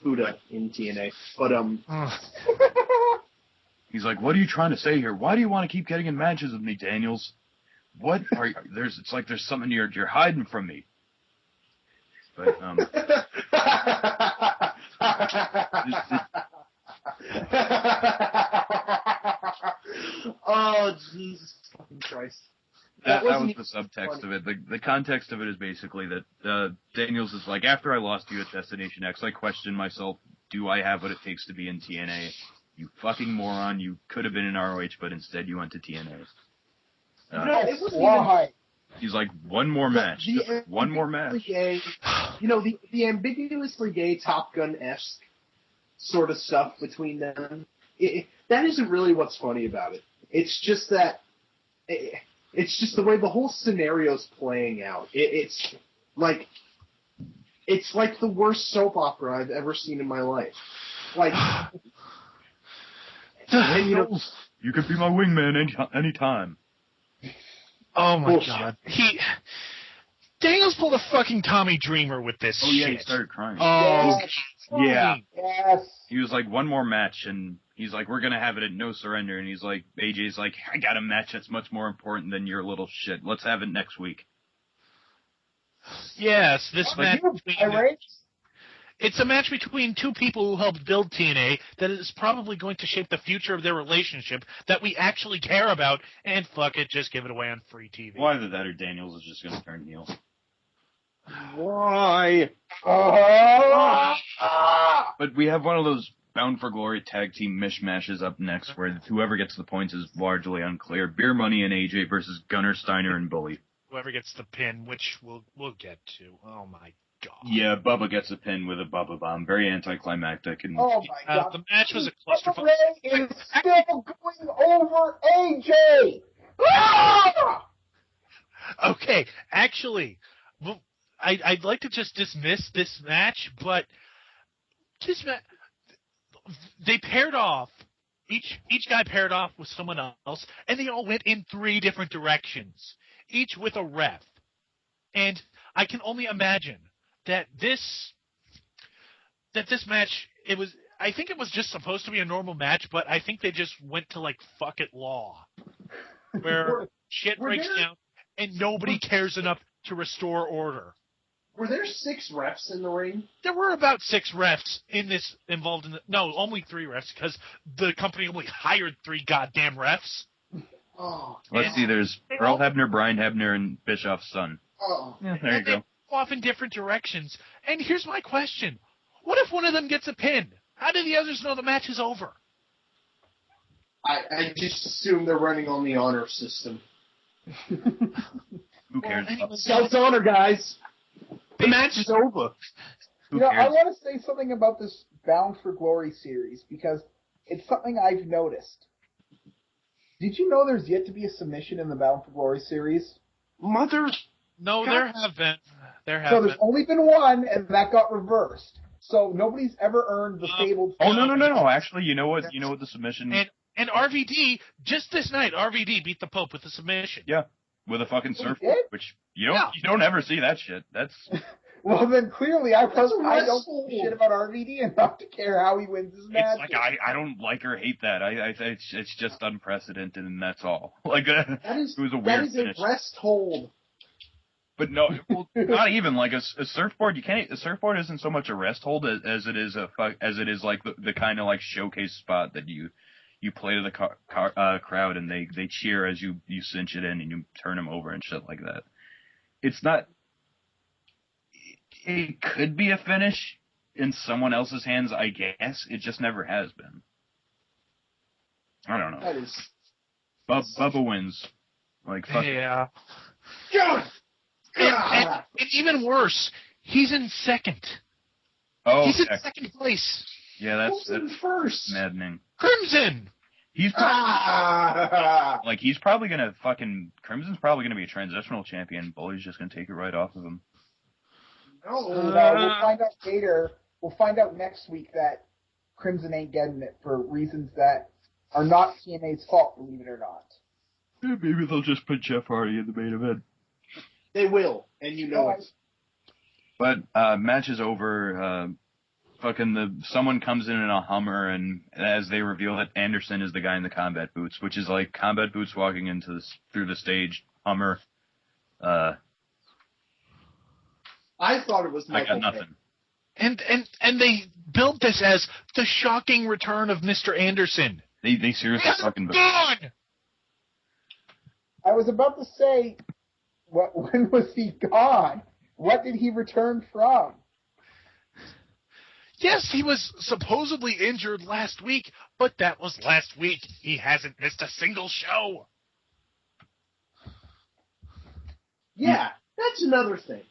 Buddha in TNA. But, He's like, what are you trying to say here? Why do you want to keep getting in matches with me, Daniels? What are you, it's like there's something you're hiding from me. But, oh, Jesus fucking Christ. That was the subtext funny. Of it. The context of it is basically that Daniels is like, after I lost you at Destination X, I questioned myself, do I have what it takes to be in TNA? You fucking moron, you could have been in ROH, but instead you went to TNA. No, it wasn't even... He's like, one more match. One more match. Gay, the ambiguously gay Top Gun-esque sort of stuff between them, that isn't really what's funny about it. It's just that... It's just the way the whole scenario's playing out. It's like the worst soap opera I've ever seen in my life. Like, and, you could be my wingman anytime. Oh my God! Daniels pulled a fucking Tommy Dreamer with this shit. Oh yeah, he started crying. Oh yeah. Yes. He was like, one more match, and he's like, we're gonna have it at No Surrender, and he's like, AJ's like, I got a match that's much more important than your little shit. Let's have it next week. Yes, this match. It's a match between two people who helped build TNA that is probably going to shape the future of their relationship that we actually care about, and fuck it, just give it away on free TV. Well, either that or Daniels is just going to turn heel. Why? But we have one of those Bound for Glory tag team mishmashes up next where whoever gets the points is largely unclear. Beer Money and AJ versus Gunner, Steiner, and Bully. Whoever gets the pin, which we'll get to. Oh my God. Yeah, Bubba gets a pin with a Bubba Bomb. Very anticlimactic. And oh my God. The match was a clusterfuck. Ray is still going over AJ! Okay, actually, I'd like to just dismiss this match, but they paired off. Each guy paired off with someone else, and they all went in 3 different directions, each with a ref. And I can only imagine that this match, I think it was just supposed to be a normal match, but I think they just went to like fuck it law, where shit breaks down and nobody cares enough to restore order. Were there 6 refs in the ring? There were about 6 refs involved in the. No, only 3 refs because the company only hired 3 goddamn refs. Oh. Let's see. There's Earl Hebner, Brian Hebner, and Bischoff's son. Oh. Yeah, there you go. They go off in different directions. And here's my question: what if one of them gets a pin? How do the others know the match is over? I just assume they're running on the honor system. Who cares? Scout's honor, guys. The match is over. Who I cares? want to say something about this Bound for Glory series because it's something I've noticed. Did you know there's yet to be a submission in the Bound for Glory series? Mother. No, there have been. So there's only been one, and that got reversed. So nobody's ever earned the fabled. Oh no! Actually, you know what? You know what the submission? And RVD just this night, RVD beat the Pope with a submission. Yeah, with a fucking He surfboard, did? which you don't ever see that shit. That's Well, then clearly I don't wrestle. give a shit about RVD enough to care how he wins his match. it's like I don't like or hate that. It's just unprecedented, and that's all. Like That is, it was a that weird is finish. a rest hold. But no, well, not even like a surfboard. You can't. A surfboard isn't so much a rest hold as it is like the kind of like showcase spot that you play to the crowd and they cheer as you cinch it in and you turn them over and shit like that. It's not. It could be a finish in someone else's hands, I guess. It just never has been. I don't know. That is. Bubba wins. Like fuck. Yeah. God! And even worse, he's in second. Oh, He's in okay. second place. Yeah, that's Who's in first? maddening. Crimson. He's he's probably gonna Crimson's probably gonna be a transitional champion. Bully's just gonna take it right off of him. No. We'll find out later. We'll find out next week that Crimson ain't getting it for reasons that are not TNA's fault, believe it or not. Yeah, maybe they'll just put Jeff Hardy in the main event. They will, and you know it. But match is over. Someone comes in a Hummer, and as they reveal that Anderson is the guy in the combat boots, which is like combat boots walking through the stage. Hummer. I thought it was I Michael got nothing. And they built this as the shocking return of Mr. Anderson. They seriously fucking. Gone. I was about to say, when was he gone? What did he return from? Yes, he was supposedly injured last week, but that was last week. He hasn't missed a single show. Yeah, that's another thing.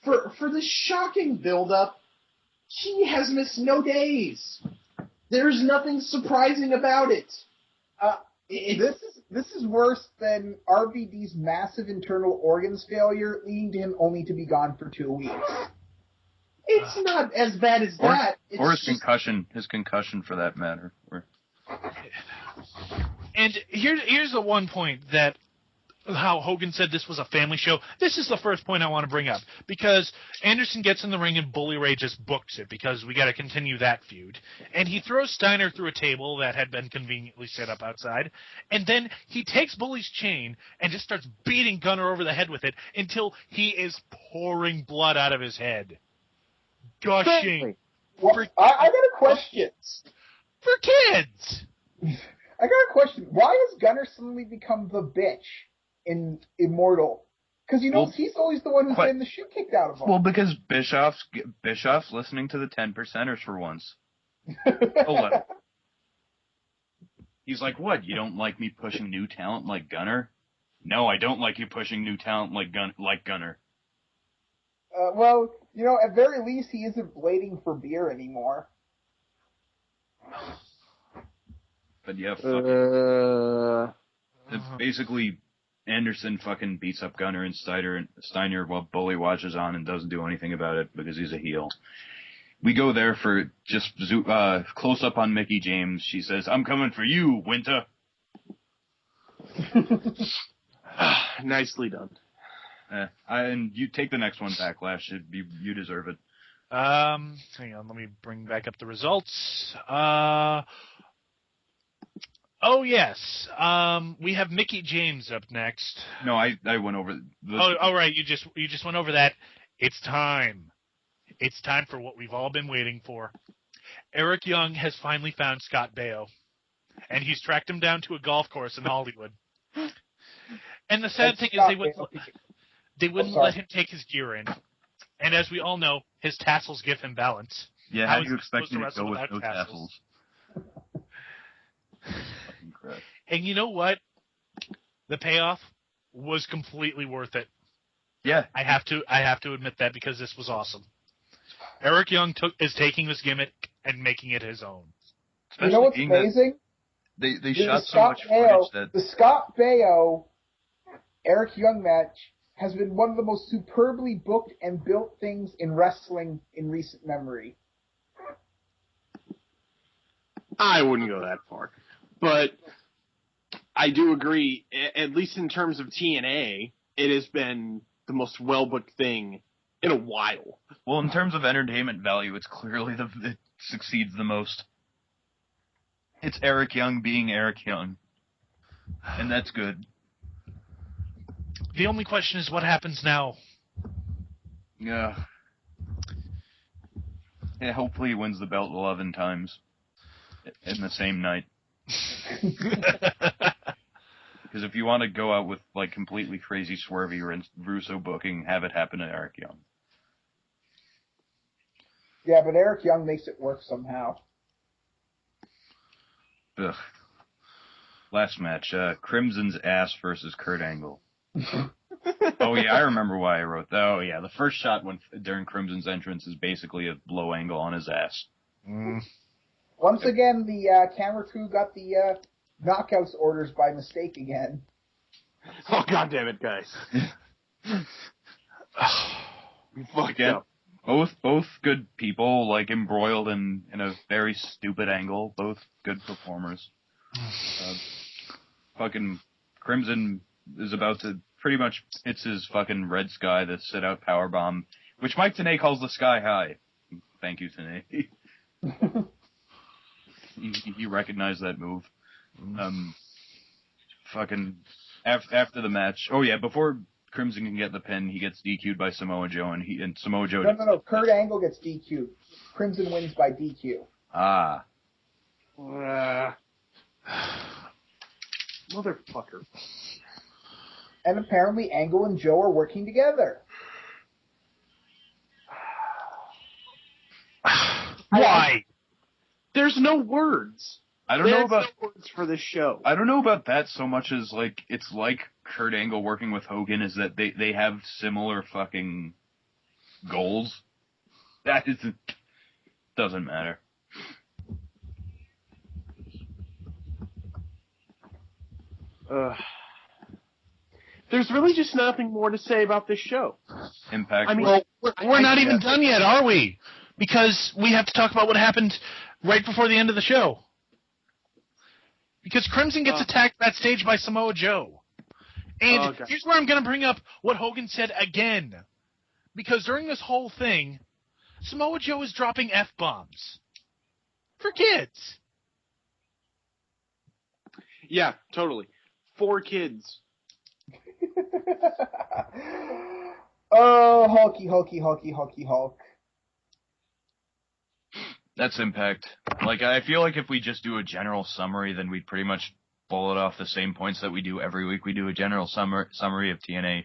For this shocking build-up, he has missed no days. There's nothing surprising about it. This is worse than RVD's massive internal organs failure, leading to him only to be gone for 2 weeks. It's not as bad as that. It's Or his just- concussion for that matter. And here's the one point that how Hogan said this was a family show. This is the first point I want to bring up because Anderson gets in the ring and Bully Ray just books it because we got to continue that feud. And he throws Steiner through a table that had been conveniently set up outside. And then he takes Bully's chain and just starts beating Gunner over the head with it until he is pouring blood out of his head. Gushing. Well, I got a question. For kids. I got a question. Why has Gunner suddenly become the bitch in Immortal? Because he's always the one who's getting the shit kicked out of him. Well, because Bischoff's listening to the 10%ers for once. He's like, what? You don't like me pushing new talent like Gunner? No, I don't like you pushing new talent like Gunner. Well, at very least, he isn't blading for beer anymore. But yeah, it's basically Anderson fucking beats up Gunner and Steiner while Bully watches on and doesn't do anything about it because he's a heel. We go there for just close up on Mickie James. She says, "I'm coming for you, Winter." Nicely done. And you take the next one, Backlash. You deserve it. Hang on, let me bring back up the results. Oh yes, we have Mickie James up next. No, I went over. Right, you just went over that, It's time. It's time for what we've all been waiting for. Eric Young has finally found Scott Baio, and he's tracked him down to a golf course in Hollywood. And the sad thing is they wouldn't let him take his gear in. And as we all know, his tassels give him balance. Yeah, how do you expect me to go with no tassels? And you know what? The payoff was completely worth it. Yeah. I have to admit that because this was awesome. Eric Young is taking this gimmick and making it his own. You know what's amazing? They shot so much footage that the Scott Baio Eric Young match has been one of the most superbly booked and built things in wrestling in recent memory. I wouldn't go that far. But I do agree, at least in terms of TNA, it has been the most well-booked thing in a while. Well, in terms of entertainment value, it's clearly it succeeds the most. It's Eric Young being Eric Young. And that's good. The only question is what happens now. Yeah. Yeah, hopefully he wins the belt 11 times in the same night. Because if you want to go out with like completely crazy swervy Russo booking, have it happen to Eric Young. Yeah, but Eric Young makes it work somehow. Ugh. Last match, Crimson's ass versus Kurt Angle. Oh yeah, I remember why I wrote that. Oh yeah, the first shot during Crimson's entrance is basically a low angle on his ass. Once again, the camera crew got the knockouts orders by mistake again. Oh, God damn it, guys. You fucked up. Both good people, like embroiled in a very stupid angle. Both good performers. Fucking Crimson is about to pretty much hits his fucking Red Sky, the sit-out powerbomb, which Mike Tenay calls the Sky High. Thank you, Tenay. He recognized that move. Fucking after the match. Oh yeah, before Crimson can get the pin, he gets DQ'd by Samoa Joe, and Samoa Joe. No. Kurt Angle gets DQ'd. Crimson wins by DQ. Ah. Motherfucker. And apparently Angle and Joe are working together. Why? There's no words. I don't know about no words for this show. I don't know about that so much as like it's like Kurt Angle working with Hogan is that they have similar fucking goals. That doesn't matter. There's really just nothing more to say about this show. Impact. I mean, we're not even done yet, are we? Because we have to talk about what happened right before the end of the show. Because Crimson gets attacked backstage by Samoa Joe. And here's where I'm going to bring up what Hogan said again. Because during this whole thing, Samoa Joe is dropping F-bombs. For kids. Yeah, totally. 4 kids. Oh, Hulk. That's Impact. Like, I feel like if we just do a general summary, then we'd pretty much bullet off the same points that we do every week. We do a general summary of TNA.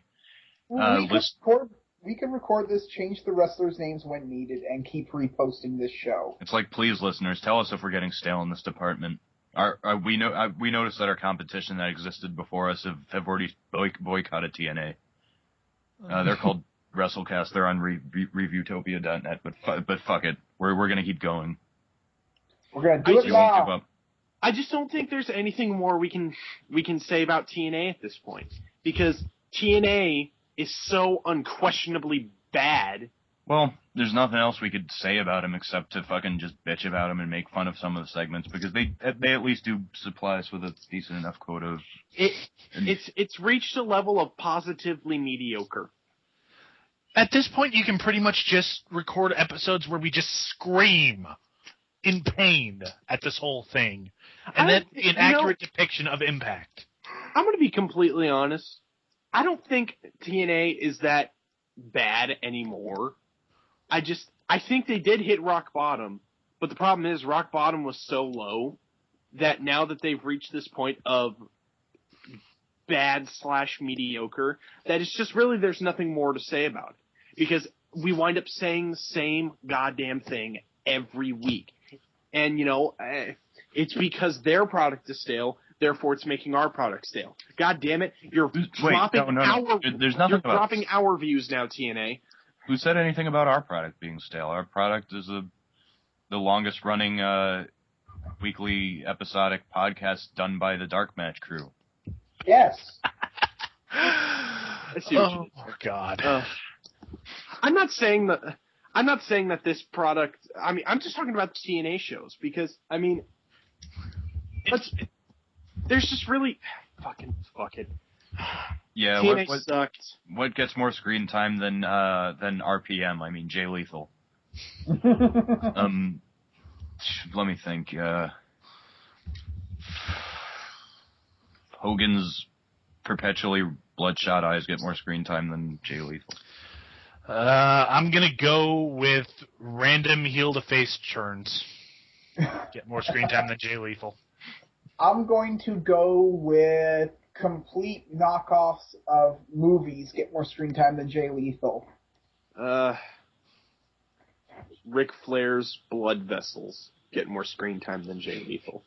We can record this, change the wrestlers' names when needed, and keep reposting this show. It's like, please, listeners, tell us if we're getting stale in this department. We noticed that our competition that existed before us have already boycotted TNA. They're called WrestleCast. They're on reviewtopia.net, but fuck it. We're gonna keep going. We're gonna do it now. I just don't think there's anything more we can say about TNA at this point, because TNA is so unquestionably bad. Well, there's nothing else we could say about him except to fucking just bitch about him and make fun of some of the segments, because they at least do supply us with a decent enough quota of... It's reached a level of positively mediocre. At this point, you can pretty much just record episodes where we just scream in pain at this whole thing. And then an accurate depiction of Impact. I'm going to be completely honest. I don't think TNA is that bad anymore. I think they did hit rock bottom, but the problem is rock bottom was so low that now that they've reached this point of bad/mediocre, that it's just really there's nothing more to say about it. Because we wind up saying the same goddamn thing every week. And, it's because their product is stale, therefore it's making our product stale. God damn it, you're dropping There's nothing about dropping our views now, TNA. Who said anything about our product being stale? Our product is the longest running weekly episodic podcast done by the DarkMatch crew. Yes. Oh God. I'm not saying that this product. I mean, I'm just talking about the TNA shows because there's just really fuck it. Yeah, TNA sucked. What gets more screen time than RPM? I mean, Jay Lethal. Let me think. Hogan's perpetually bloodshot eyes get more screen time than Jay Lethal. I'm gonna go with random heel to face churns. Get more screen time than Jay Lethal. I'm going to go with complete knockoffs of movies get more screen time than Jay Lethal. Ric Flair's blood vessels get more screen time than Jay Lethal.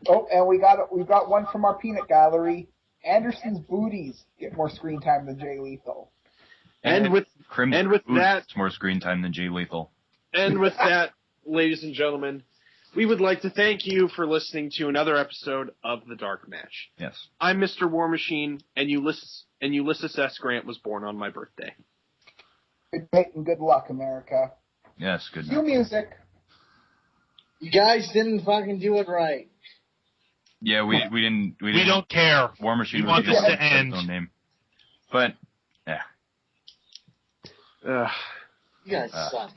Oh, and we got one from our peanut gallery. Anderson's booties get more screen time than Jay Lethal. And with that, it's more screen time than Jay Lethal. And with that, ladies and gentlemen, we would like to thank you for listening to another episode of The Dark Match. Yes. I'm Mr. War Machine, and Ulysses S. Grant was born on my birthday. Good night and good luck, America. Yes, good night. Cue music. You guys didn't fucking do it right. Yeah, we didn't. We don't care. War Machine we want this to end. His own name. But, yeah. You guys suck.